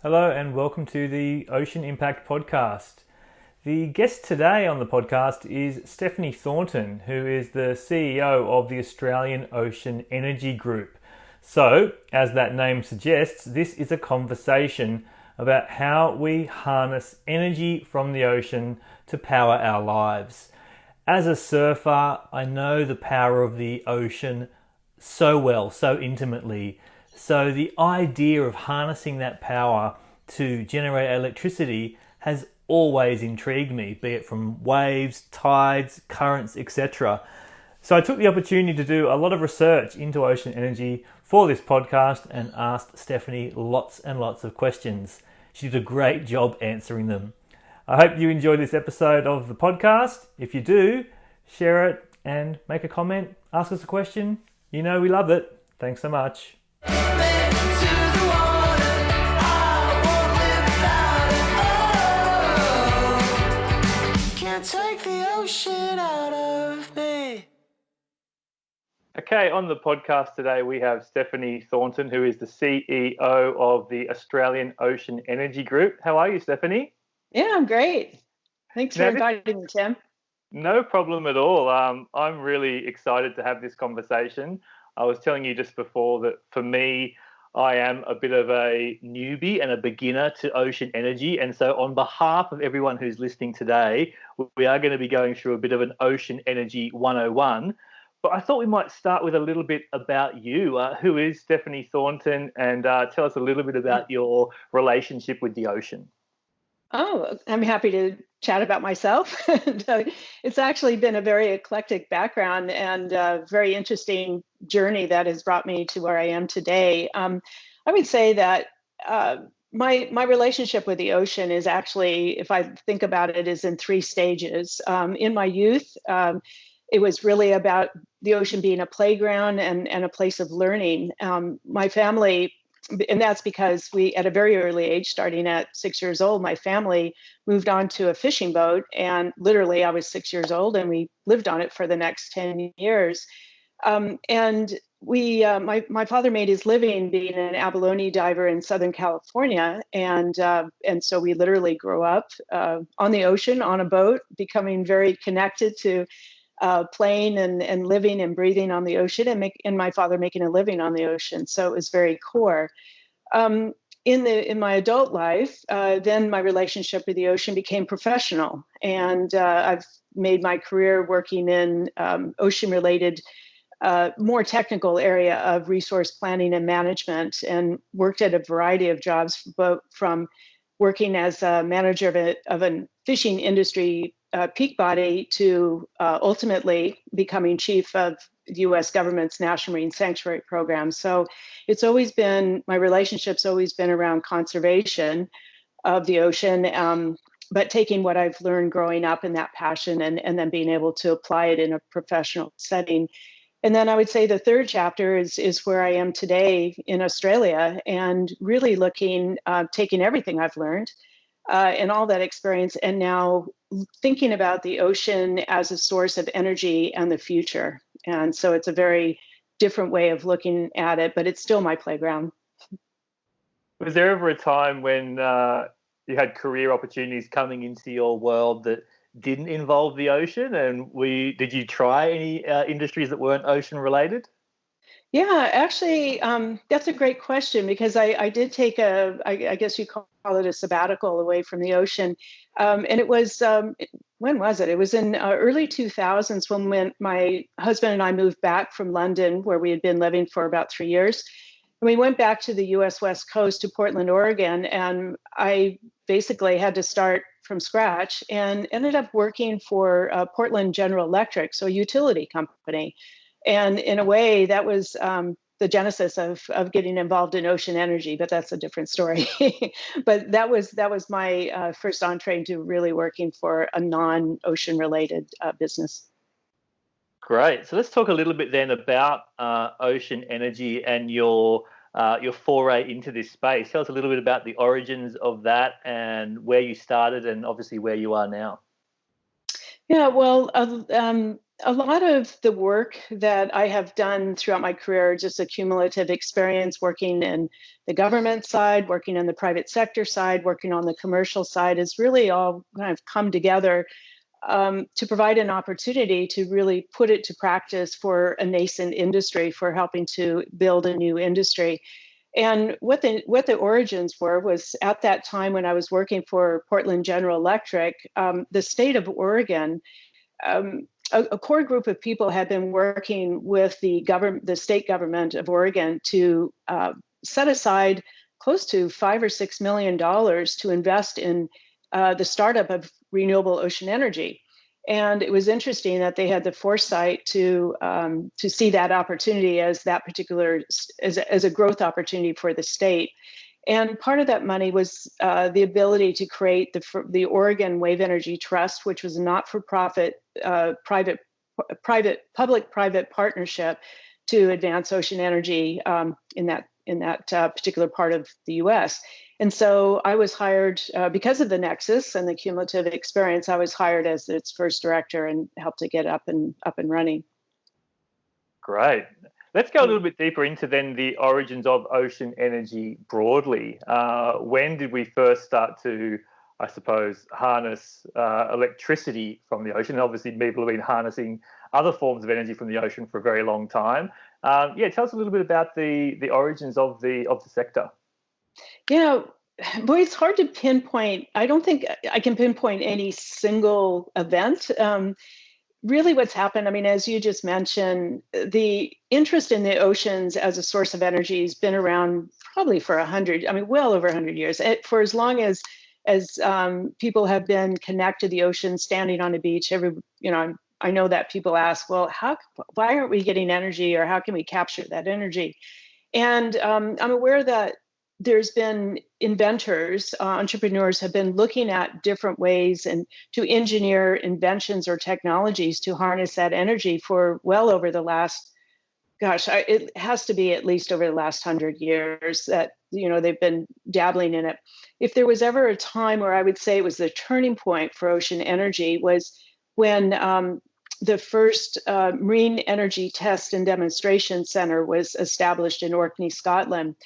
Hello and welcome to the Ocean Impact Podcast. The guest today on the podcast is Stephanie Thornton, who is the CEO of the Australian Ocean Energy Group. So, as that name suggests, this is a conversation about how we harness energy from the ocean to power our lives. As a surfer, I know the power of the ocean so well, so intimately. So the idea of harnessing that power to generate electricity has always intrigued me, be it from waves, tides, currents, etc. So I took the opportunity to do a lot of research into ocean energy for this podcast and asked Stephanie lots and lots of questions. She did a great job answering them. I hope you enjoyed this episode of the podcast. If you do, share it and make a comment, ask us a question. You know we love it. Thanks so much. Take the ocean out of me. Okay, on the podcast today we have Stephanie Thornton, who is the CEO of the Australian Ocean Energy Group. How are you, Stephanie? Yeah, I'm great. Thanks for inviting me, Tim. No problem at all. I'm really excited to have this conversation. I was telling you just before that for me, I am a bit of a newbie and a beginner to ocean energy. And so on behalf of everyone who's listening today, we are going to be going through a bit of an ocean energy 101. But I thought we might start with a little bit about you. Who is Stephanie Thornton? And tell us a little bit about your relationship with the ocean. Oh, I'm happy to chat about myself. It's actually been a very eclectic background and a very interesting journey that has brought me to where I am today. I would say that my relationship with the ocean is actually, if I think about it, is in three stages. In my youth, it was really about the ocean being a playground and a place of learning. My family, and that's because we, at a very early age, starting at 6 years old, my family moved on to a fishing boat, and literally I was 6 years old and we lived on it for the next 10 years. And my father made his living being an abalone diver in Southern California, and so we literally grew up on the ocean on a boat, becoming very connected to playing and living and breathing on the ocean, and my father making a living on the ocean. So it was very core. In my adult life, then my relationship with the ocean became professional, and I've made my career working in ocean-related, more technical area of resource planning and management, and worked at a variety of jobs, both from working as a manager of a fishing industry peak body to ultimately becoming chief of the U.S. government's National Marine Sanctuary Program. So it's always been, my relationship's always been around conservation of the ocean, but taking what I've learned growing up in that passion and then being able to apply it in a professional setting. And then I would say the third chapter is where I am today in Australia, and really looking, taking everything I've learned and all that experience, and now thinking about the ocean as a source of energy and the future. And so it's a very different way of looking at it, but it's still my playground. Was there ever a time when you had career opportunities coming into your world that didn't involve the ocean, and did you try any industries that weren't ocean related? Yeah, actually, that's a great question, because I did take I guess you call it a sabbatical away from the ocean. And it was, when was it? It was in early 2000s when my husband and I moved back from London, where we had been living for about 3 years. And we went back to the US West Coast to Portland, Oregon, and I basically had to start from scratch and ended up working for Portland General Electric, so a utility company. And in a way, that was the genesis of getting involved in ocean energy, but that's a different story. But that was my first entree into really working for a non-ocean related business. Great. So let's talk a little bit then about ocean energy and your foray into this space. Tell us a little bit about the origins of that and where you started, and obviously where you are now. Yeah, well, A lot of the work that I have done throughout my career, just a cumulative experience working in the government side, working in the private sector side, working on the commercial side, is really all kind of come together to provide an opportunity to really put it to practice for a nascent industry, for helping to build a new industry. And what the origins were was at that time when I was working for Portland General Electric, the state of Oregon. A core group of people had been working with the state government of Oregon to set aside close to $5 or $6 million to invest in the startup of renewable ocean energy. And it was interesting that they had the foresight to see that opportunity as that particular as a growth opportunity for the state. And part of that money was the ability to create the Oregon Wave Energy Trust, which was a not-for-profit public-private partnership to advance ocean energy in that particular part of the U.S. And so I was hired because of the nexus and the cumulative experience. I was hired as its first director and helped to get up and running. Great. Let's go a little bit deeper into then the origins of ocean energy broadly. When did we first start to, I suppose, harness electricity from the ocean? Obviously, people have been harnessing other forms of energy from the ocean for a very long time. Tell us a little bit about the origins of the sector. Boy, it's hard to pinpoint. I don't think I can pinpoint any single event. Really what's happened, I mean, as you just mentioned, the interest in the oceans as a source of energy has been around probably for well over 100 years. For as long as people have been connected to the ocean, standing on a beach, I know that people ask, well, why aren't we getting energy, or how can we capture that energy? And I'm aware that there's been inventors, entrepreneurs have been looking at different ways and to engineer inventions or technologies to harness that energy for well over the last, it has to be at least over the last 100 years that, they've been dabbling in it. If there was ever a time where I would say it was the turning point for ocean energy was when the first Marine Energy Test and Demonstration Center was established in Orkney, Scotland.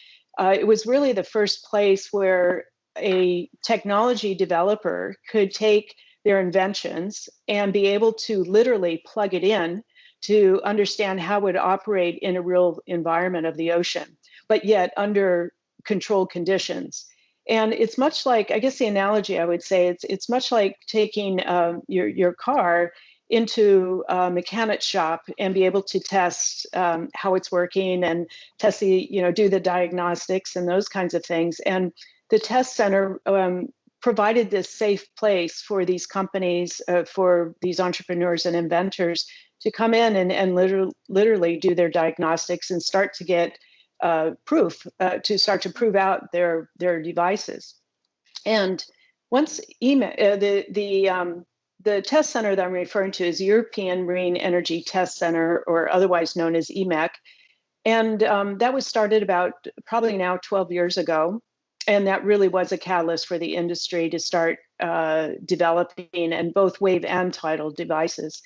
It was really the first place where a technology developer could take their inventions and be able to literally plug it in to understand how it would operate in a real environment of the ocean, but yet under controlled conditions. And it's much like, I guess the analogy I would say, it's much like taking your car into a mechanic shop and be able to test how it's working and test do the diagnostics and those kinds of things. And the test center provided this safe place for these companies, for these entrepreneurs and inventors to come in and literally do their diagnostics and start to get proof, to start to prove out their devices. And once the test center that I'm referring to is European Marine Energy Test Center, or otherwise known as EMEC. And that was started about probably now 12 years ago. And that really was a catalyst for the industry to start developing and both wave and tidal devices.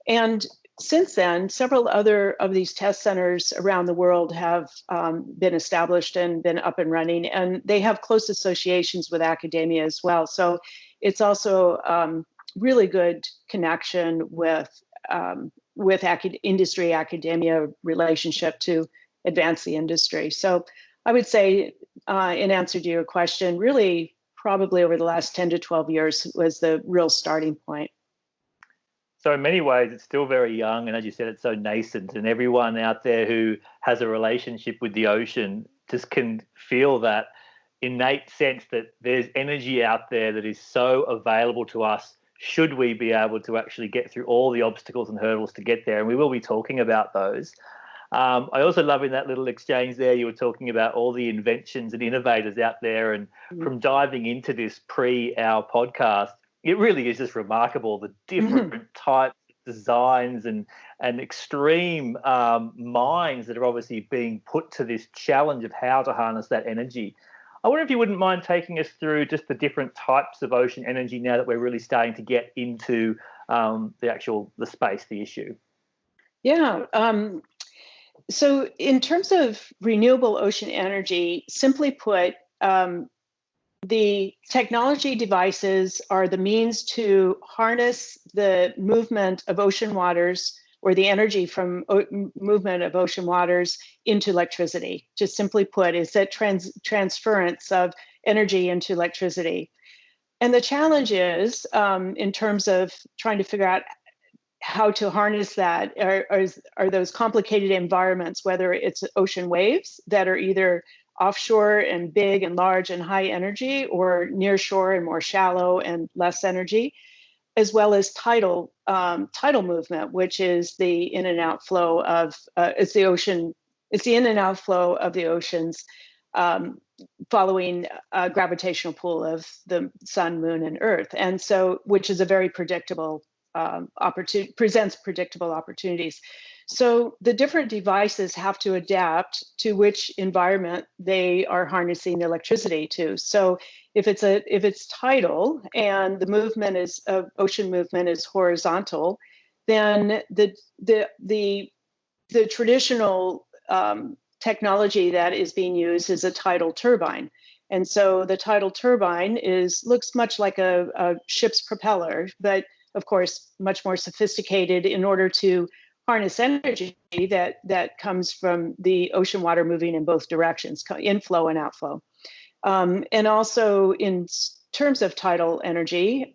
And since then, several other of these test centers around the world have been established and been up and running, and they have close associations with academia as well. So it's also really good connection with industry academia relationship to advance the industry. So I would say, in answer to your question, really probably over the last 10 to 12 years was the real starting point. So in many ways, it's still very young, and as you said, it's so nascent, and everyone out there who has a relationship with the ocean just can feel that innate sense that there's energy out there that is so available to us should we be able to actually get through all the obstacles and hurdles to get there. And we will be talking about those. I also love in that little exchange there, you were talking about all the inventions and innovators out there. And from diving into this our podcast, it really is just remarkable, the different types of designs and extreme minds that are obviously being put to this challenge of how to harness that energy. I wonder if you wouldn't mind taking us through just the different types of ocean energy now that we're really starting to get into the space, the issue? Yeah. So in terms of renewable ocean energy, simply put, the technology devices are the means to harness the movement of ocean waters or the energy from movement of ocean waters into electricity. Just simply put, is that transference of energy into electricity. And the challenge is, in terms of trying to figure out how to harness that, are those complicated environments, whether it's ocean waves that are either offshore and big and large and high energy, or near shore and more shallow and less energy, as well as tidal movement, which is the in and out flow of it's the in and out flow of the oceans, following a gravitational pull of the sun, moon, and earth, and so which is a very predictable presents predictable opportunities. So the different devices have to adapt to which environment they are harnessing the electricity to. So if it's tidal and the movement is ocean movement is horizontal, then the traditional technology that is being used is a tidal turbine. And so the tidal turbine looks much like a ship's propeller, but of course, much more sophisticated in order to harness energy that comes from the ocean water moving in both directions, inflow and outflow. And also in terms of tidal energy,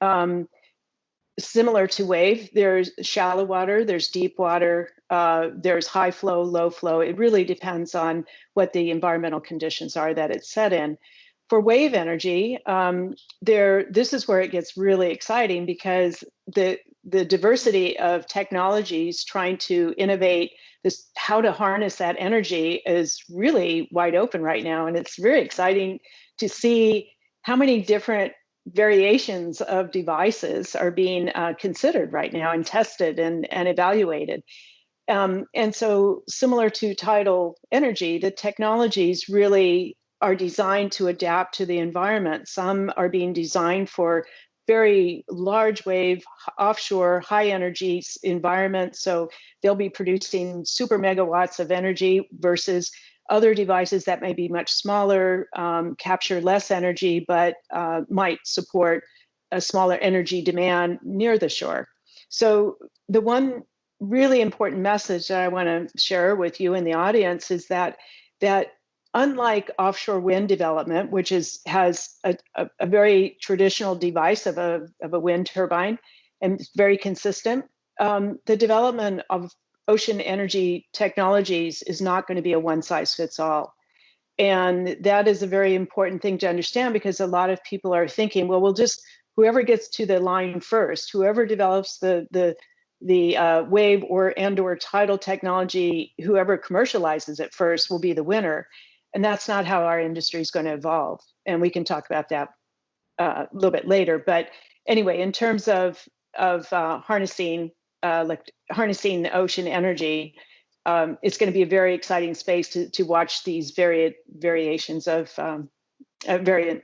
similar to wave, there's shallow water, there's deep water, there's high flow, low flow. It really depends on what the environmental conditions are that it's set in. For wave energy, this is where it gets really exciting, because the diversity of technologies trying to innovate how to harness that energy is really wide open right now. And it's very exciting to see how many different variations of devices are being considered right now and tested and evaluated. And so similar to tidal energy, the technologies really are designed to adapt to the environment. Some are being designed for very large wave, offshore, high energy environments. So they'll be producing super megawatts of energy, versus other devices that may be much smaller, capture less energy, but might support a smaller energy demand near the shore. So the one really important message that I want to share with you and the audience is that unlike offshore wind development, which has a very traditional device of a wind turbine and very consistent, the development of ocean energy technologies is not going to be a one-size-fits-all. And that is a very important thing to understand, because a lot of people are thinking, well, whoever gets to the line first, whoever develops the wave or tidal technology, whoever commercializes it first will be the winner. And that's not how our industry is going to evolve. And we can talk about that a little bit later. But anyway, in terms of harnessing the ocean energy, it's going to be a very exciting space to watch these variations of very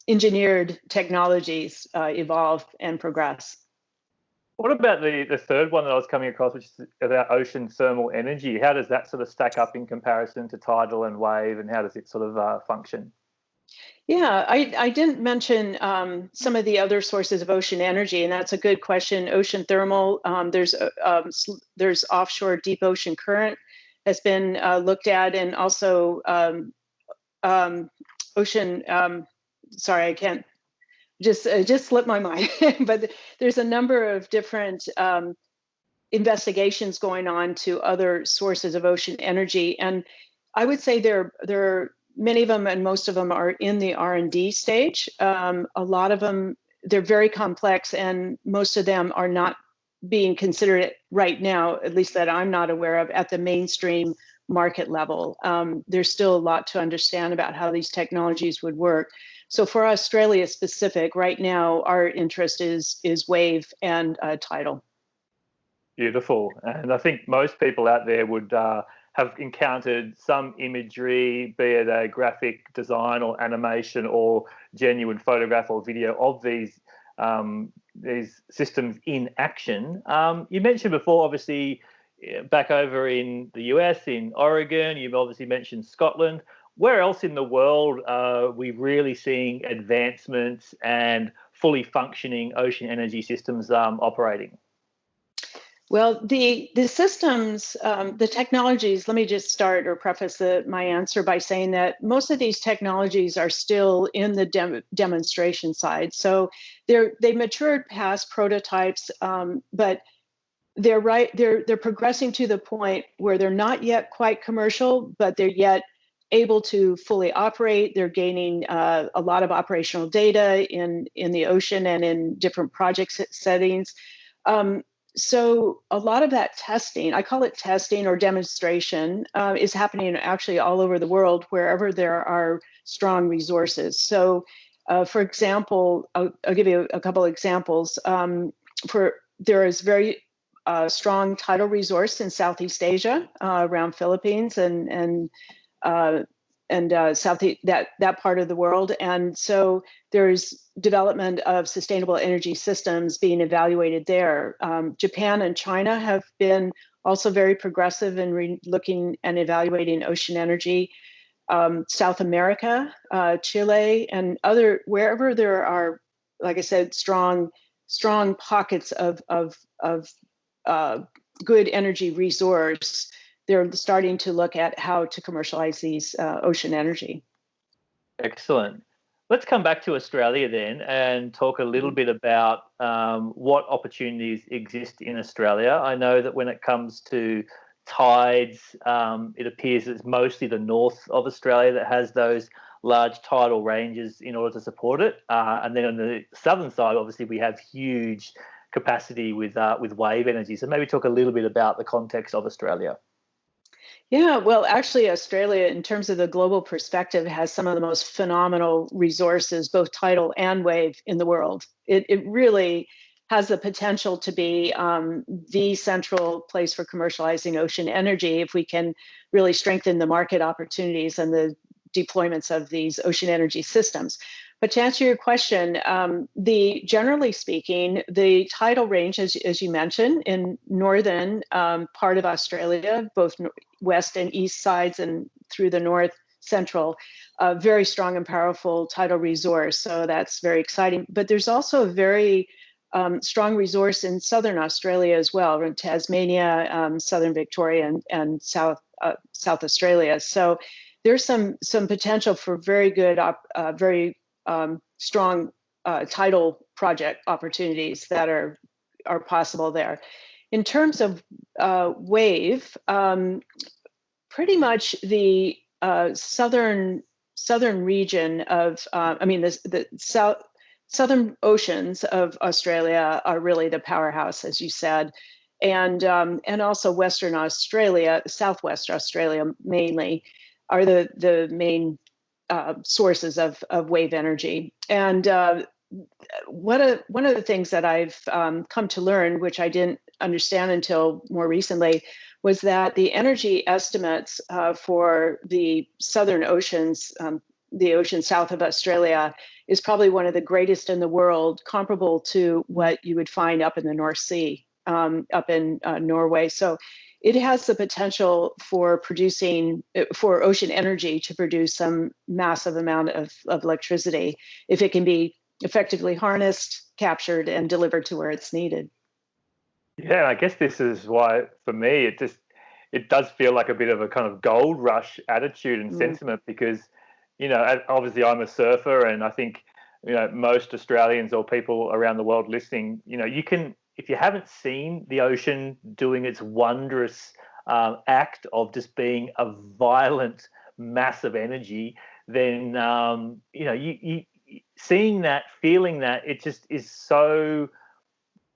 engineered technologies evolve and progress. What about the third one that I was coming across, which is about ocean thermal energy? How does that sort of stack up in comparison to tidal and wave, and how does it sort of function? Yeah, I didn't mention some of the other sources of ocean energy, and that's a good question. Ocean thermal, there's offshore deep ocean current has been looked at, and also ocean. Sorry, I can't. Just slipped my mind. But there's a number of different investigations going on to other sources of ocean energy, and I would say there are many of them, and most of them are in the R&D stage. A lot of them, they're very complex, and most of them are not being considered right now, at least that I'm not aware of, at the mainstream market level. There's still a lot to understand about how these technologies would work. So for Australia specific, right now, our interest is wave and tidal. Beautiful. And I think most people out there would have encountered some imagery, be it a graphic design or animation or genuine photograph or video of these these systems in action. You mentioned before, obviously, back over in the US, in Oregon, you've obviously mentioned Scotland. Where else in the world are we really seeing advancements and fully functioning ocean energy systems operating? Well, the systems, the technologies, let me just start or preface my answer by saying that most of these technologies are still in the demonstration side. So they matured past prototypes, but they're progressing to the point where they're not yet quite commercial, but they're yet able to fully operate. They're gaining a lot of operational data in the ocean and in different project settings. So a lot of that testing, I call it testing or demonstration, is happening actually all over the world, wherever there are strong resources. So, for example, I'll give you a couple of examples. There is very strong tidal resource in Southeast Asia, around Philippines and that part of the world, and so there's development of sustainable energy systems being evaluated there. Japan and China have been also very progressive in looking and evaluating ocean energy. South America, Chile, and wherever there are, like I said, strong pockets of good energy resource, they're starting to look at how to commercialize these ocean energy. Excellent. Let's come back to Australia then and talk a little bit about what opportunities exist in Australia. I know that when it comes to tides, it appears it's mostly the north of Australia that has those large tidal ranges in order to support it. And then on the southern side, obviously, we have huge capacity with wave energy. So maybe talk a little bit about the context of Australia. Yeah, well, actually, Australia, in terms of the global perspective, has some of the most phenomenal resources, both tidal and wave, in the world. It really has the potential to be the central place for commercializing ocean energy if we can really strengthen the market opportunities and the deployments of these ocean energy systems. But to answer your question, generally speaking, the tidal range, as you mentioned, in northern part of Australia, both west and east sides and through the north central, very strong and powerful tidal resource. So that's very exciting. But there's also a very strong resource in southern Australia as well, in Tasmania, southern Victoria, and South Australia. So there's some potential for very good, very strong tidal project opportunities that are possible there. In terms of wave, pretty much the southern region of, the southern oceans of Australia are really the powerhouse, as you said, and also Western Australia, Southwest Australia mainly, are the main sources of wave energy. And one of the things that I've come to learn, which I didn't understand until more recently, was that the energy estimates for the southern oceans, the ocean south of Australia, is probably one of the greatest in the world, comparable to what you would find up in the North Sea, up in Norway. So it has the potential for ocean energy to produce some massive amount of electricity if it can be effectively harnessed, captured, and delivered to where it's needed. Yeah, I guess this is why, for me, it does feel like a bit of a kind of gold rush attitude and sentiment, because, obviously I'm a surfer, and I think, most Australians or people around the world listening, you can, if you haven't seen the ocean doing its wondrous act of just being a violent mass of energy, then you seeing that, feeling that, it just is so.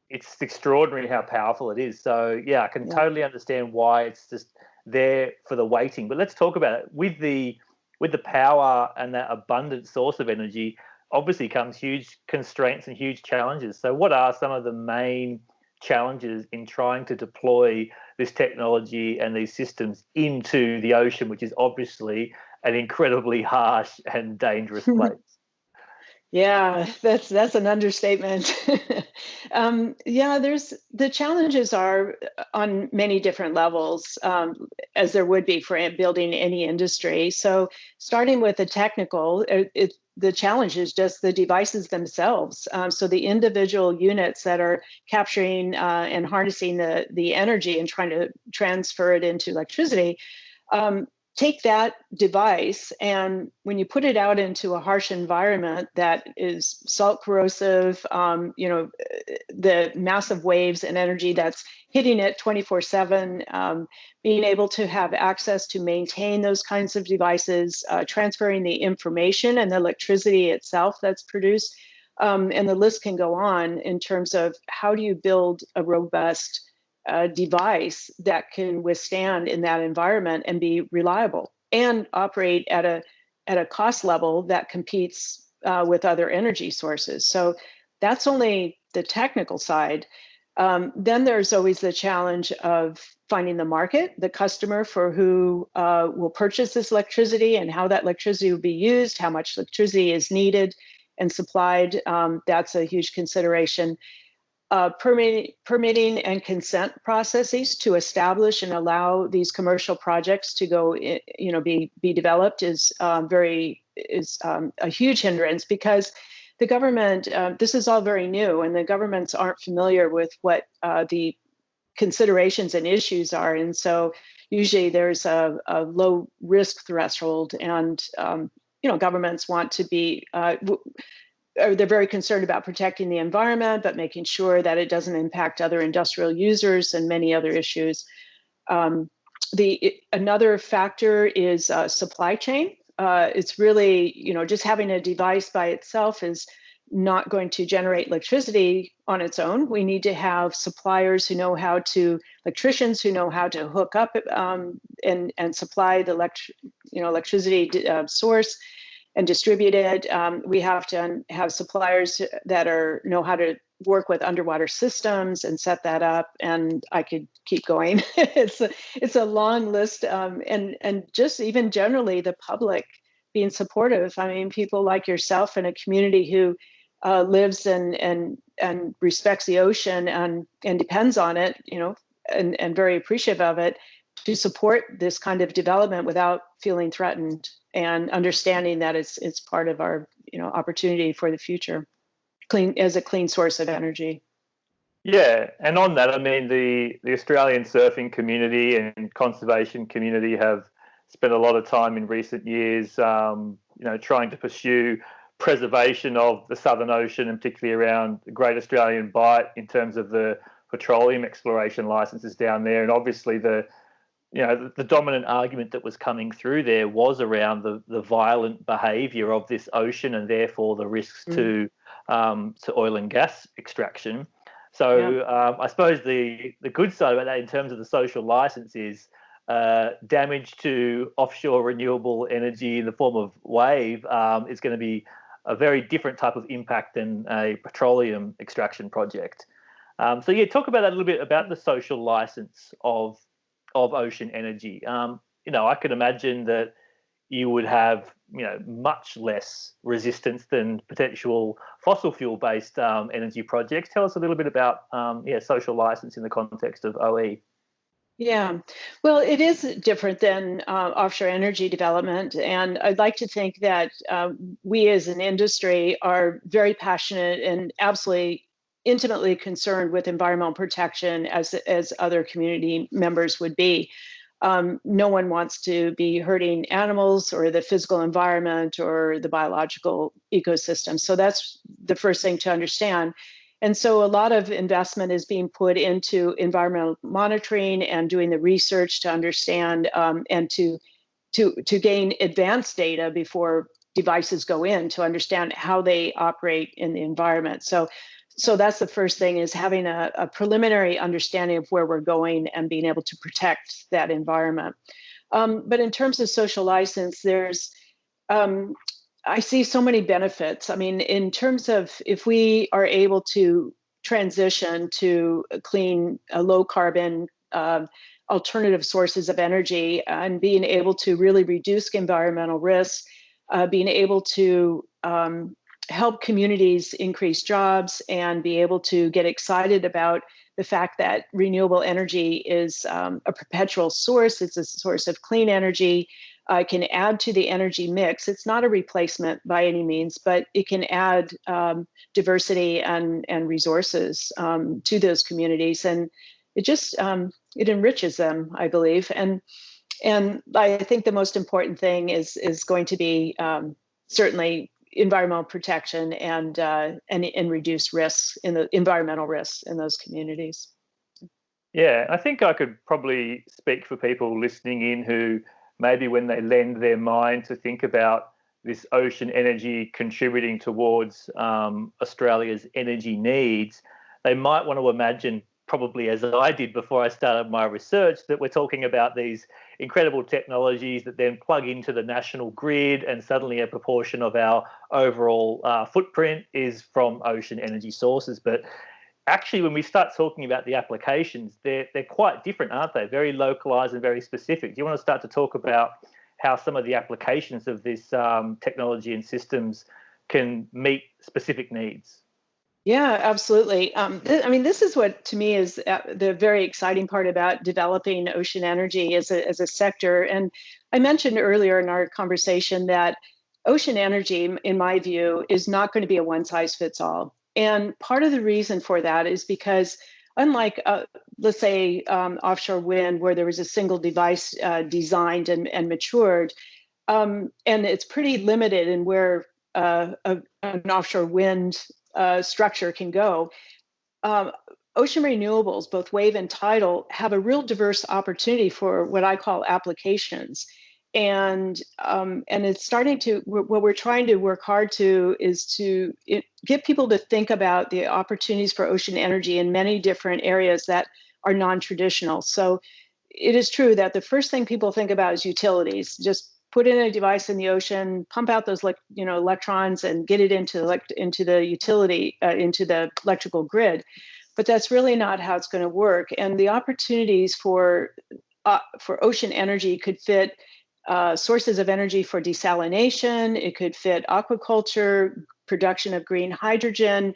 It's extraordinary how powerful it is. So yeah, I can totally understand why it's just there for the waiting. But let's talk about it. With the power and that abundant source of energy, obviously comes huge constraints and huge challenges. So what are some of the main challenges in trying to deploy this technology and these systems into the ocean, which is obviously an incredibly harsh and dangerous place? Yeah, that's an understatement. Yeah, there's the challenges are on many different levels, as there would be for building any industry. So, starting with the technical, the challenge is just the devices themselves. So, the individual units that are capturing and harnessing the energy and trying to transfer it into electricity. Um, Take that device, and when you put it out into a harsh environment that is salt corrosive, the massive waves and energy that's hitting it 24/7, being able to have access to maintain those kinds of devices, transferring the information and the electricity itself that's produced, and the list can go on in terms of how do you build a robust device that can withstand in that environment and be reliable and operate at a cost level that competes with other energy sources. So that's only the technical side. Then there's always the challenge of finding the market, the customer for who will purchase this electricity and how that electricity will be used, how much electricity is needed and supplied. That's a huge consideration. Permitting and consent processes to establish and allow these commercial projects to go, be developed is a huge hindrance because the government. This is all very new, and the governments aren't familiar with what the considerations and issues are, and so usually there's a low risk threshold, and governments want to be. They're very concerned about protecting the environment, but making sure that it doesn't impact other industrial users and many other issues. Another factor is supply chain. It's really, just having a device by itself is not going to generate electricity on its own. We need to have suppliers who know how to, electricians who know how to hook up and supply the electricity source and distribute it. We have to have suppliers that know how to work with underwater systems and set that up. And I could keep going. it's a long list, and just even generally the public being supportive. I mean, people like yourself in a community who lives and respects the ocean and depends on it, and very appreciative of it, to support this kind of development without feeling threatened and understanding that it's part of our opportunity for the future, clean source of energy. Yeah, and on that, I mean, the Australian surfing community and conservation community have spent a lot of time in recent years, trying to pursue preservation of the Southern Ocean, and particularly around the Great Australian Bight in terms of the petroleum exploration licenses down there. And obviously the dominant argument that was coming through there was around the violent behaviour of this ocean and therefore the risks to oil and gas extraction. So I suppose the good side about that in terms of the social licence is damage to offshore renewable energy in the form of wave is going to be a very different type of impact than a petroleum extraction project. Talk about that a little bit about the social licence of ocean energy. I could imagine that you would have, much less resistance than potential fossil fuel based energy projects. Tell us a little bit about social license in the context of OE. Yeah, well, it is different than offshore energy development. And I'd like to think that we as an industry are very passionate and absolutely intimately concerned with environmental protection as other community members would be. No one wants to be hurting animals or the physical environment or the biological ecosystem. So that's the first thing to understand. And so a lot of investment is being put into environmental monitoring and doing the research to understand and to gain advanced data before devices go in, to understand how they operate in the environment. So that's the first thing, is having a preliminary understanding of where we're going and being able to protect that environment. But in terms of social license, I see so many benefits. I mean, in terms of if we are able to transition to clean, low carbon alternative sources of energy and being able to really reduce environmental risks, being able to help communities increase jobs and be able to get excited about the fact that renewable energy is a perpetual source. It's a source of clean energy. Can add to the energy mix. It's not a replacement by any means, but it can add diversity and resources to those communities, and it just it enriches them, I believe. And I think the most important thing is going to be certainly environmental protection and reduce risks in the environmental risks in those communities. Yeah, I think I could probably speak for people listening in who maybe when they lend their mind to think about this ocean energy contributing towards Australia's energy needs, they might want to imagine, probably as I did before I started my research, that we're talking about these incredible technologies that then plug into the national grid, and suddenly a proportion of our overall footprint is from ocean energy sources. But actually, when we start talking about the applications, they're quite different, aren't they? Very localized and very specific. Do you want to start to talk about how some of the applications of this technology and systems can meet specific needs? Yeah, absolutely. I mean, this is what to me is the very exciting part about developing ocean energy as a sector. And I mentioned earlier in our conversation that ocean energy, in my view, is not going to be a one size fits all. And part of the reason for that is because unlike, let's say, offshore wind, where there was a single device designed and matured, and it's pretty limited in where an offshore wind structure can go. Ocean renewables, both wave and tidal, have a real diverse opportunity for what I call applications. And it's starting to, what we're trying to work hard to is to get people to think about the opportunities for ocean energy in many different areas that are non-traditional. So it is true that the first thing people think about is utilities. Just put in a device in the ocean, pump out those electrons, and get it into the utility, into the electrical grid. But that's really not how it's going to work. And the opportunities for ocean energy could fit sources of energy for desalination. It could fit aquaculture, production of green hydrogen,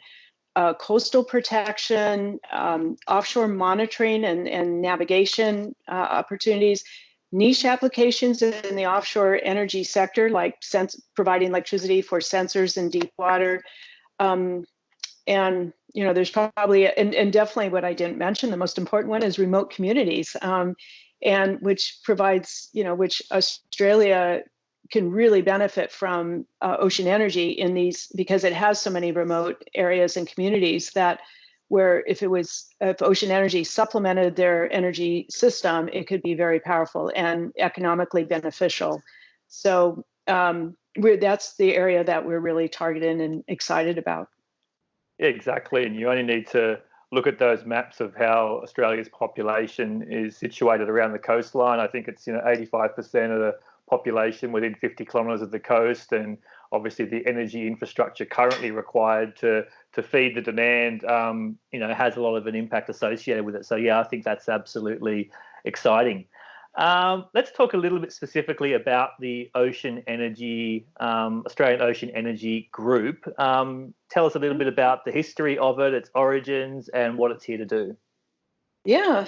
coastal protection, offshore monitoring and navigation opportunities, niche applications in the offshore energy sector, like providing electricity for sensors in deep water. And there's probably, and definitely what I didn't mention, the most important one is remote communities. And which provides, which Australia can really benefit from ocean energy in these, because it has so many remote areas and communities that where if ocean energy supplemented their energy system, it could be very powerful and economically beneficial. So that's the area that we're really targeting and excited about. Yeah, exactly. And you only need to look at those maps of how Australia's population is situated around the coastline. I think it's 85% of the population within 50 kilometres of the coast, and obviously the energy infrastructure currently required to feed the demand has a lot of an impact associated with it. So yeah, I think that's absolutely exciting. Let's talk a little bit specifically about the Ocean Energy, Australian Ocean Energy Group. Tell us a little bit about the history of it, its origins, and what it's here to do. Yeah,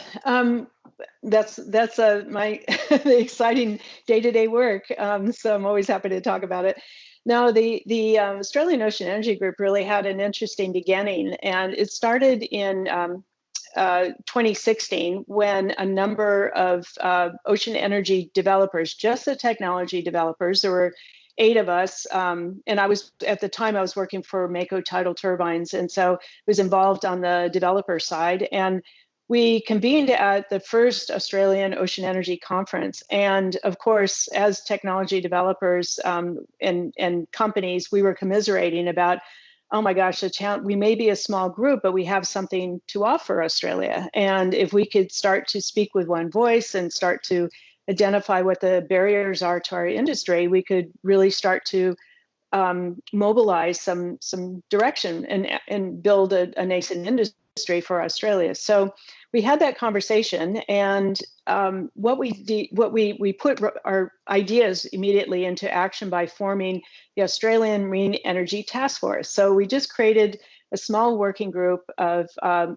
that's my the exciting day-to-day work. So I'm always happy to talk about it. Now, the Australian Ocean Energy Group really had an interesting beginning, and it started in 2016 when a number of ocean energy developers, just the technology developers, there were 8 of us, and at the time I was working for Mako Tidal Turbines, and so I was involved on the developer side, and we convened at the first Australian Ocean Energy Conference. And of course, as technology developers and companies, we were commiserating about, oh my gosh, we may be a small group, but we have something to offer Australia. And if we could start to speak with one voice and start to identify what the barriers are to our industry, we could really start to mobilize some direction and build a nascent industry for Australia. So we had that conversation, and what we put our ideas immediately into action by forming the Australian Marine Energy Task Force. So we just created a small working group of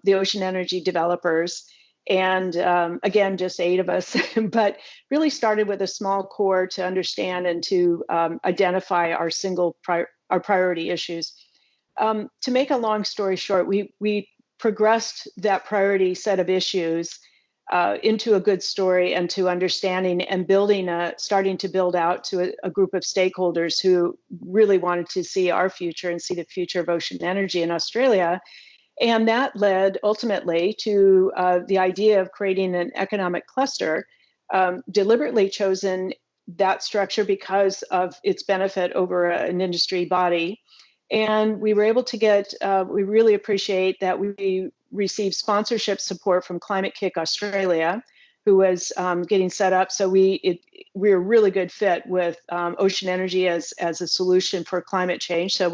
the ocean energy developers, and again, just 8 of us, but really started with a small core to understand and to identify our priority issues. To make a long story short, we progressed that priority set of issues into a good story and to understanding and starting to build out to a group of stakeholders who really wanted to see our future and see the future of ocean energy in Australia. And that led ultimately to the idea of creating an economic cluster, deliberately chosen that structure because of its benefit over an industry body. And we were able to get, we really appreciate that we received sponsorship support from Climate Kick Australia, who was getting set up. So we're a really good fit with ocean energy as a solution for climate change. So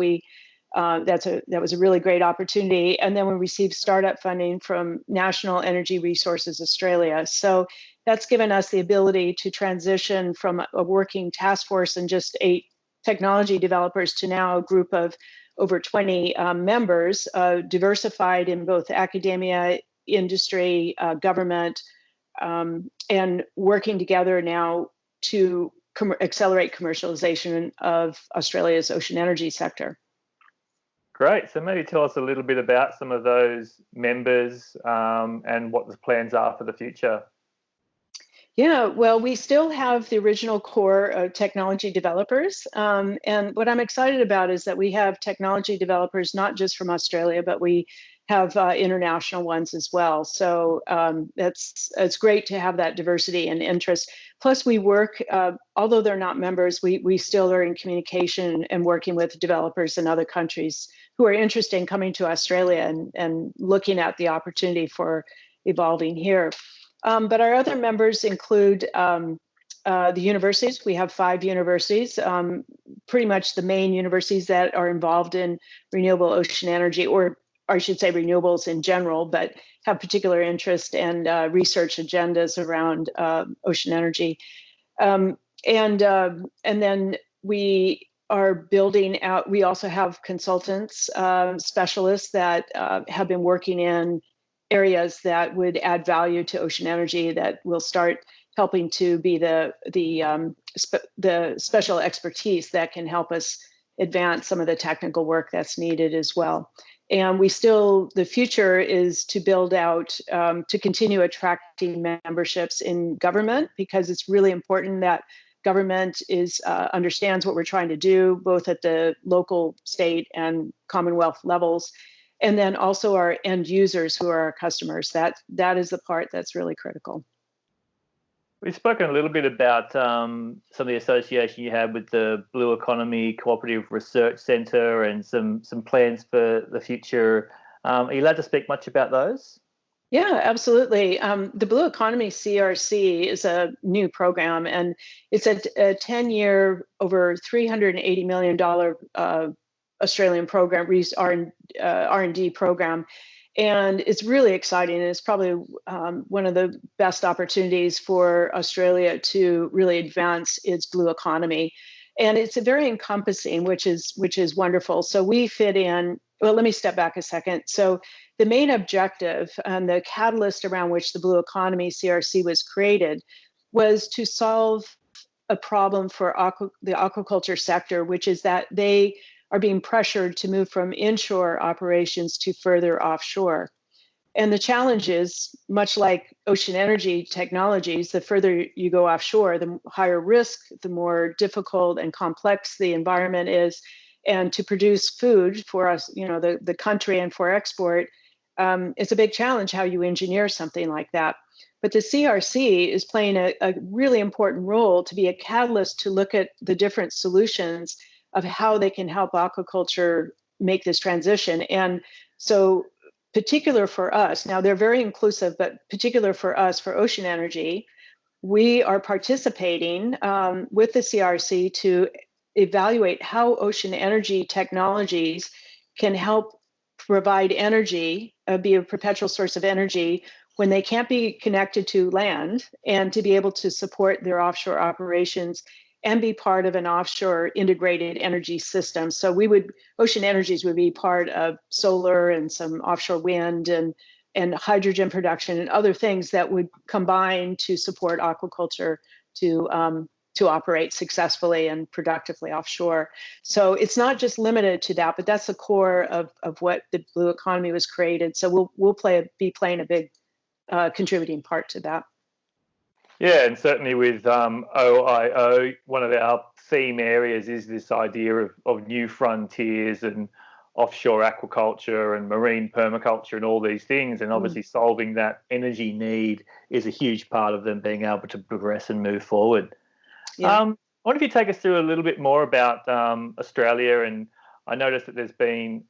that was a really great opportunity. And then we received startup funding from National Energy Resources Australia. So that's given us the ability to transition from a working task force and just 8 technology developers to now a group of over 20 members, diversified in both academia, industry, government, and working together now to accelerate commercialization of Australia's ocean energy sector. Great. So maybe tell us a little bit about some of those members and what the plans are for the future. Yeah, well, we still have the original core of technology developers. And what I'm excited about is that we have technology developers, not just from Australia, but we have international ones as well. So it's great to have that diversity and interest. Plus we work, although they're not members, we still are in communication and working with developers in other countries who are interested in coming to Australia and looking at the opportunity for evolving here. But our other members include the universities. We have 5 universities, pretty much the main universities that are involved in renewable ocean energy, or I should say renewables in general, but have particular interest and research agendas around ocean energy. And then we are building out, we also have consultants, specialists that have been working in areas that would add value to ocean energy that will start helping to be the special expertise that can help us advance some of the technical work that's needed as well. And the future is to build out, to continue attracting memberships in government, because it's really important that government understands what we're trying to do, both at the local, state, and Commonwealth levels. And then also our end users who are our customers. That is the part that's really critical. We've spoken a little bit about some of the association you have with the Blue Economy Cooperative Research Centre and some plans for the future. Are you allowed to speak much about those? Yeah, absolutely. The Blue Economy CRC is a new program, and it's a 10-year, over $380 million Australian program, R&D program. And it's really exciting. And it's probably one of the best opportunities for Australia to really advance its blue economy. And it's a very encompassing, which is wonderful. So we fit in. Well, let me step back a second. So the main objective and the catalyst around which the Blue Economy CRC was created was to solve a problem for the aquaculture sector, which is that they are being pressured to move from inshore operations to further offshore. And the challenge is, much like ocean energy technologies, the further you go offshore, the higher risk, the more difficult and complex the environment is. And to produce food for us, the country and for export, it's a big challenge how you engineer something like that. But the CRC is playing a really important role to be a catalyst to look at the different solutions of how they can help aquaculture make this transition. And so particular for us, now they're very inclusive, but particular for us, for ocean energy, we are participating with the CRC to evaluate how ocean energy technologies can help provide energy, be a perpetual source of energy when they can't be connected to land, and to be able to support their offshore operations and be part of an offshore integrated energy system. So ocean energies would be part of solar and some offshore wind and hydrogen production and other things that would combine to support aquaculture to operate successfully and productively offshore. So it's not just limited to that, but that's the core of what the blue economy was created. So we'll be playing a big contributing part to that. Yeah, and certainly with OIO, one of our theme areas is this idea of new frontiers and offshore aquaculture and marine permaculture and all these things. And obviously solving that energy need is a huge part of them being able to progress and move forward. Yeah. I wonder if you take us through a little bit more about Australia. And I noticed that there's been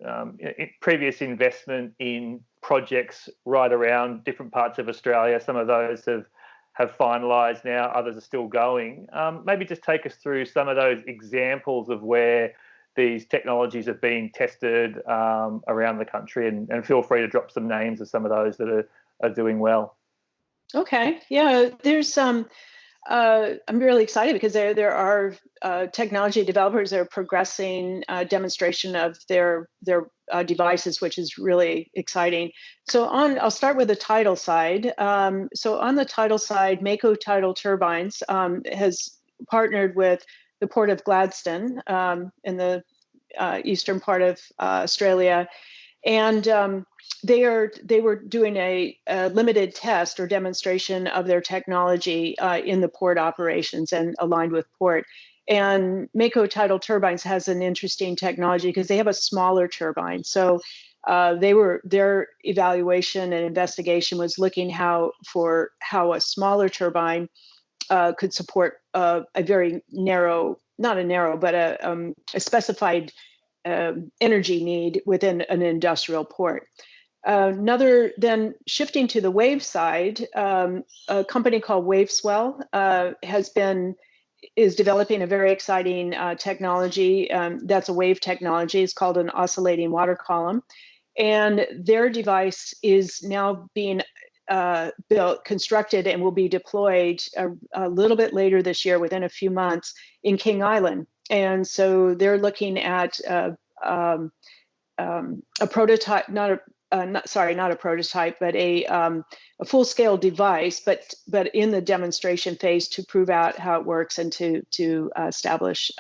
previous investment in projects right around different parts of Australia. Some of those have finalised now, others are still going. Maybe just take us through some of those examples of where these technologies have been tested around the country, and feel free to drop some names of some of those that are doing well. Okay, yeah, there's I'm really excited because there are technology developers that are progressing demonstration of their devices, which is really exciting. So I'll start with the tidal side. So on the tidal side, Mako Tidal Turbines has partnered with the Port of Gladstone in the eastern part of Australia, and they were doing a limited test or demonstration of their technology in the port operations and aligned with port. And Mako Tidal Turbines has an interesting technology because they have a smaller turbine. So their evaluation and investigation was looking how a smaller turbine could support a very narrow, not a narrow, but a specified energy need within an industrial port. Then shifting to the wave side, a company called Waveswell is developing a very exciting technology. That's a wave technology. It's called an oscillating water column, and their device is now being constructed, and will be deployed a little bit later this year, within a few months, in King Island. And so they're looking at a prototype, not a prototype, but a full-scale device, but in the demonstration phase to prove out how it works and to establish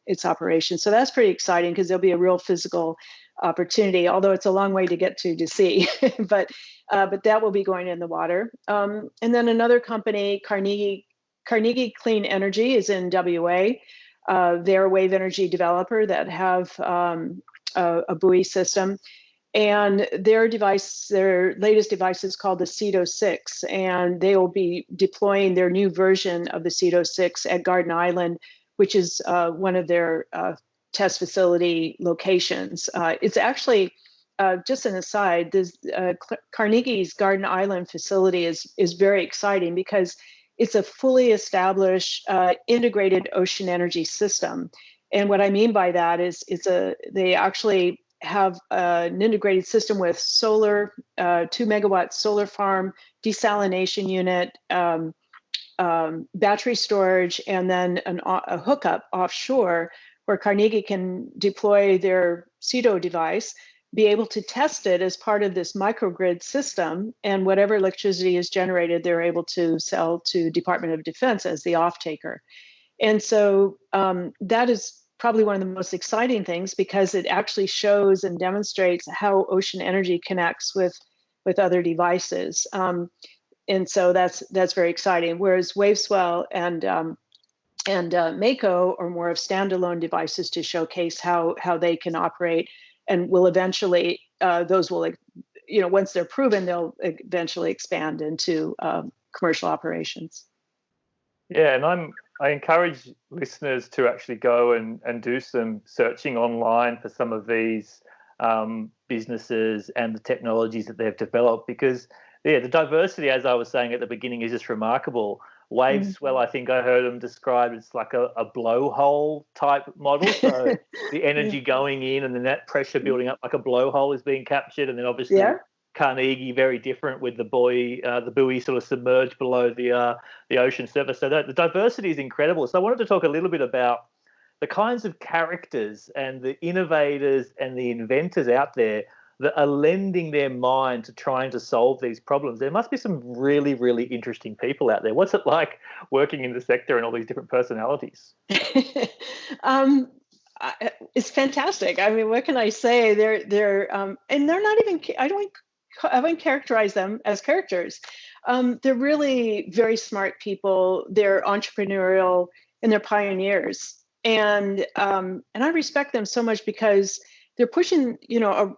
its operation. So that's pretty exciting because there'll be a real physical opportunity, although it's a long way to get to sea, but that will be going in the water. And then another company, Carnegie Clean Energy, is in WA. They're a wave energy developer that have a buoy system. And their latest device is called the Cedo 6, and they will be deploying their new version of the Cedo 6 at Garden Island, which is one of their test facility locations. It's actually, just an aside, this Carnegie's Garden Island facility is very exciting because it's a fully established integrated ocean energy system. And what I mean by that is they actually have an integrated system with solar, 2 megawatt solar farm, desalination unit, battery storage, and then a hookup offshore where Carnegie can deploy their Cedo device, be able to test it as part of this microgrid system, and whatever electricity is generated, they're able to sell to Department of Defense as the off-taker. And so that is probably one of the most exciting things because it actually shows and demonstrates how ocean energy connects with other devices. And so that's very exciting. Whereas Waveswell and Mako are more of standalone devices to showcase how they can operate, and will eventually those will, once they're proven, they'll eventually expand into commercial operations. Yeah, and I encourage listeners to actually go and do some searching online for some of these businesses and the technologies that they've developed, because the diversity, as I was saying at the beginning, is just remarkable. Wave swell, I think I heard them described, it's like a blowhole type model. So the energy going in and then that pressure building up like a blowhole is being captured. And then obviously Carnegie, very different with the buoy sort of submerged below the ocean surface. So the diversity is incredible. So I wanted to talk a little bit about the kinds of characters and the innovators and the inventors out there that are lending their mind to trying to solve these problems. There must be some really, really interesting people out there. What's it like working in the sector and all these different personalities? It's fantastic. I mean, what can I say? They're and they're not even. I wouldn't characterize them as characters. They're really very smart people. They're entrepreneurial and they're pioneers. And I respect them so much because they're pushing, a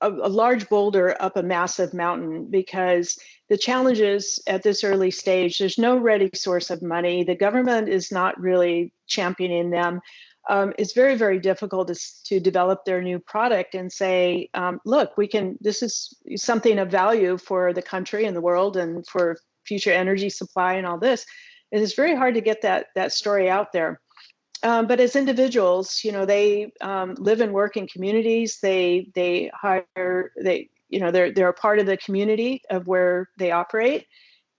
large boulder up a massive mountain, because the challenges at this early stage, there's no ready source of money. The government is not really championing them. It's very, very difficult to develop their new product and say, look, this is something of value for the country and the world and for future energy supply and all this. And it's very hard to get that story out there. But as individuals, they live and work in communities. They're a part of the community of where they operate,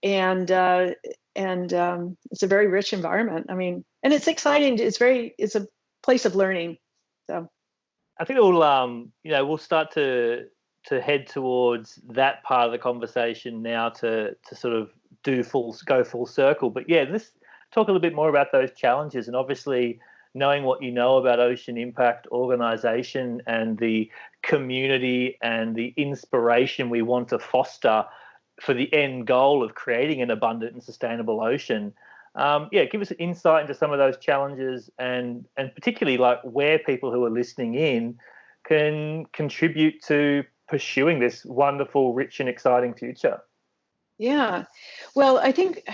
and it's a very rich environment. I mean, and it's exciting. It's a place of learning. So, I think we'll start to head towards that part of the conversation now to sort of go full circle. But yeah, let's talk a little bit more about those challenges, and obviously knowing what you know about Ocean Impact Organisation and the community and the inspiration we want to foster for the end goal of creating an abundant and sustainable ocean. Give us an insight into some of those challenges and particularly like where people who are listening in can contribute to pursuing this wonderful, rich and exciting future. Yeah, well, I think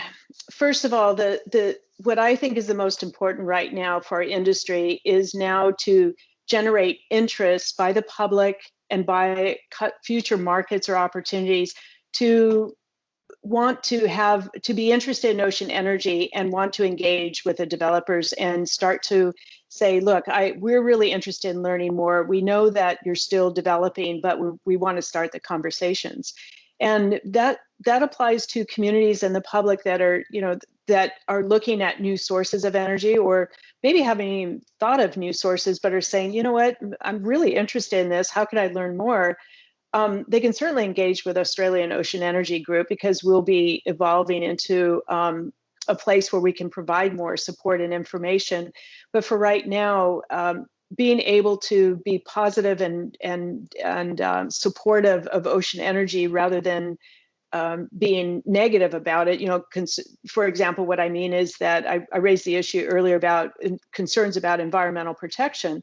first of all, what I think is the most important right now for our industry is now to generate interest by the public and by future markets or opportunities to want to be interested in ocean energy and want to engage with the developers and start to say, look, we're really interested in learning more. We know that you're still developing, but we want to start the conversations. And that applies to communities and the public that are looking at new sources of energy, or maybe haven't even thought of new sources, but are saying, you know what, I'm really interested in this. How can I learn more? They can certainly engage with Australian Ocean Energy Group, because we'll be evolving into a place where we can provide more support and information. But for right now, being able to be positive and supportive of ocean energy rather than being negative about it. For example, what I mean is that I raised the issue earlier about concerns about environmental protection.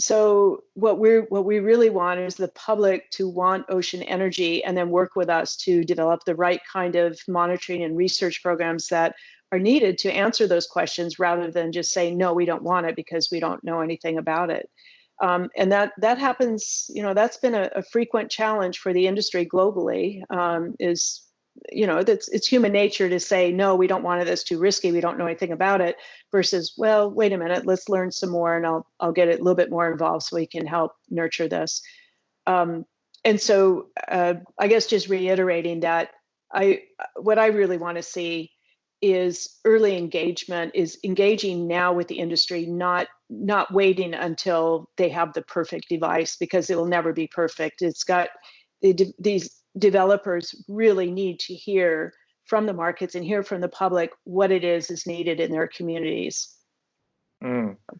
So what we really want is the public to want ocean energy and then work with us to develop the right kind of monitoring and research programs that are needed to answer those questions, rather than just saying, no, we don't want it because we don't know anything about it. And that happens, that's been a frequent challenge for the industry globally, it's human nature to say, no, we don't want it, it's too risky, we don't know anything about it, versus, well, wait a minute, let's learn some more and I'll get a little bit more involved so we can help nurture this. And so I guess just reiterating that, what I really want to see is early engagement, is engaging now with the industry, not waiting until they have the perfect device, because it will never be perfect. These developers really need to hear from the markets and hear from the public what it is needed in their communities.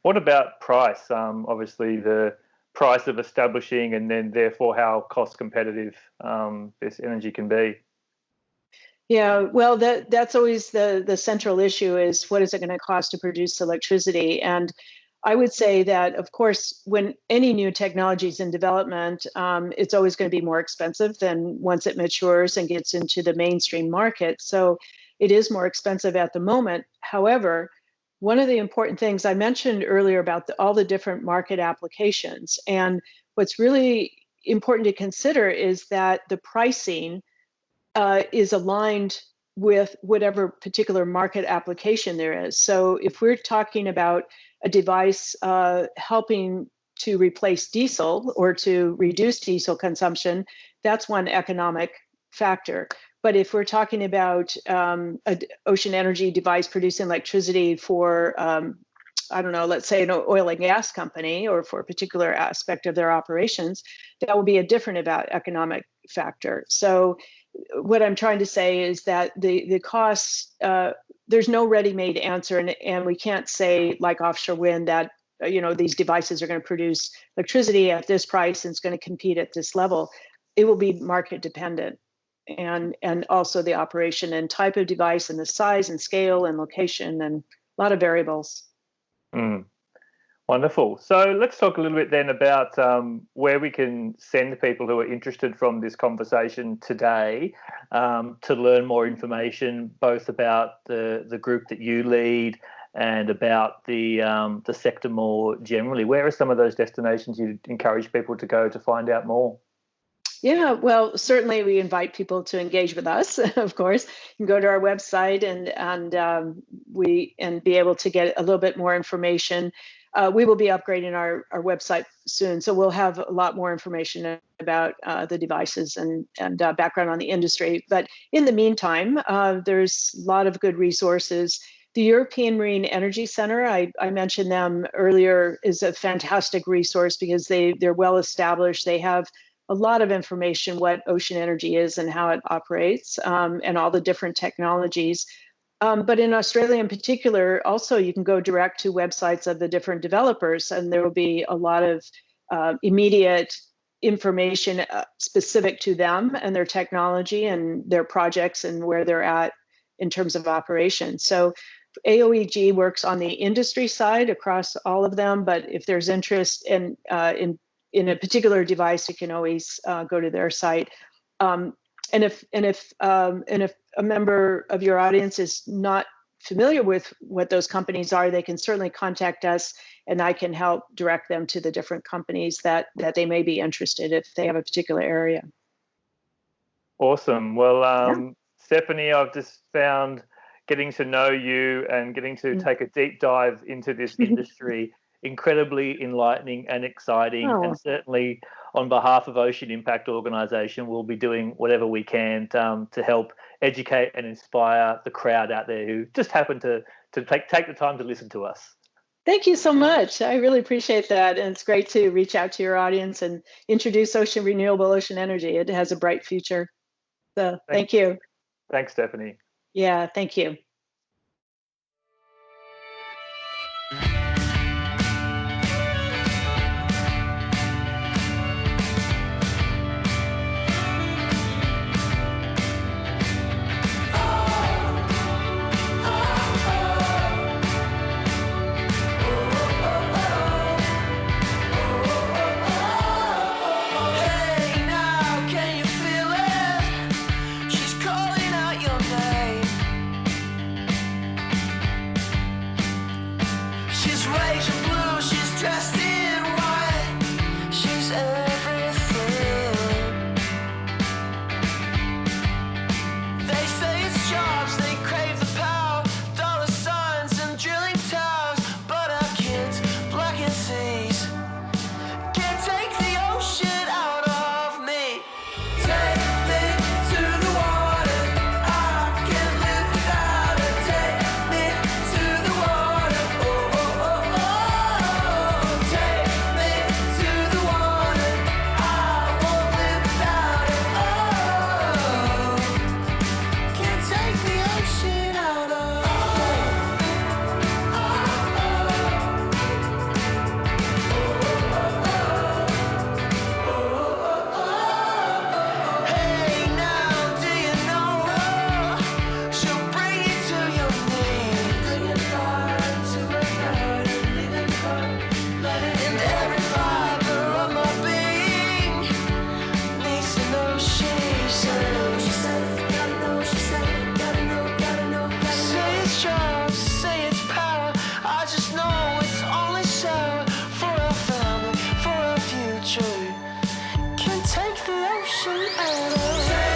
What about price? Obviously the price of establishing, and then therefore how cost competitive this energy can be. Yeah, well, that's always the central issue, is what is it going to cost to produce electricity? And I would say that, of course, when any new technology is in development, it's always going to be more expensive than once it matures and gets into the mainstream market. So it is more expensive at the moment. However, one of the important things I mentioned earlier about all the different market applications, and what's really important to consider is that the pricing is aligned with whatever particular market application there is. So if we're talking about a device helping to replace diesel or to reduce diesel consumption, that's one economic factor. But if we're talking about an ocean energy device producing electricity for, I don't know, let's say an oil and gas company, or for a particular aspect of their operations, that will be a different economic factor. So what I'm trying to say is that the costs, there's no ready-made answer, and we can't say, like offshore wind, that these devices are going to produce electricity at this price and it's going to compete at this level. It will be market dependent, and also the operation and type of device and the size and scale and location and a lot of variables. Wonderful. So let's talk a little bit then about where we can send people who are interested from this conversation today to learn more information, both about the group that you lead and about the sector more generally. Where are some of those destinations you'd encourage people to go to find out more? Yeah, well, certainly we invite people to engage with us. Of course, you can go to our website and be able to get a little bit more information. We will be upgrading our website soon, so we'll have a lot more information about the devices and background on the industry. But in the meantime, there's a lot of good resources. The European Marine Energy Center, I mentioned them earlier, is a fantastic resource because they're well established. They have a lot of information what ocean energy is and how it operates, and all the different technologies. But in Australia in particular, also you can go direct to websites of the different developers, and there will be a lot of immediate information specific to them and their technology and their projects and where they're at in terms of operation. So AOEG works on the industry side across all of them, but if there's interest in a particular device, you can always go to their site. And if a member of your audience is not familiar with what those companies are, they can certainly contact us, and I can help direct them to the different companies that they may be interested if they have a particular area. Awesome. Well, Stephanie, I've just found getting to know you and getting to take a deep dive into this industry incredibly enlightening and exciting. And certainly on behalf of Ocean Impact Organisation, we'll be doing whatever we can to help educate and inspire the crowd out there who just happen to take the time to listen to us. Thank you so much. I really appreciate that. And it's great to reach out to your audience and introduce renewable ocean energy. It has a bright future. So thank you. Thanks, Stephanie. Yeah, thank you. Take the ocean out of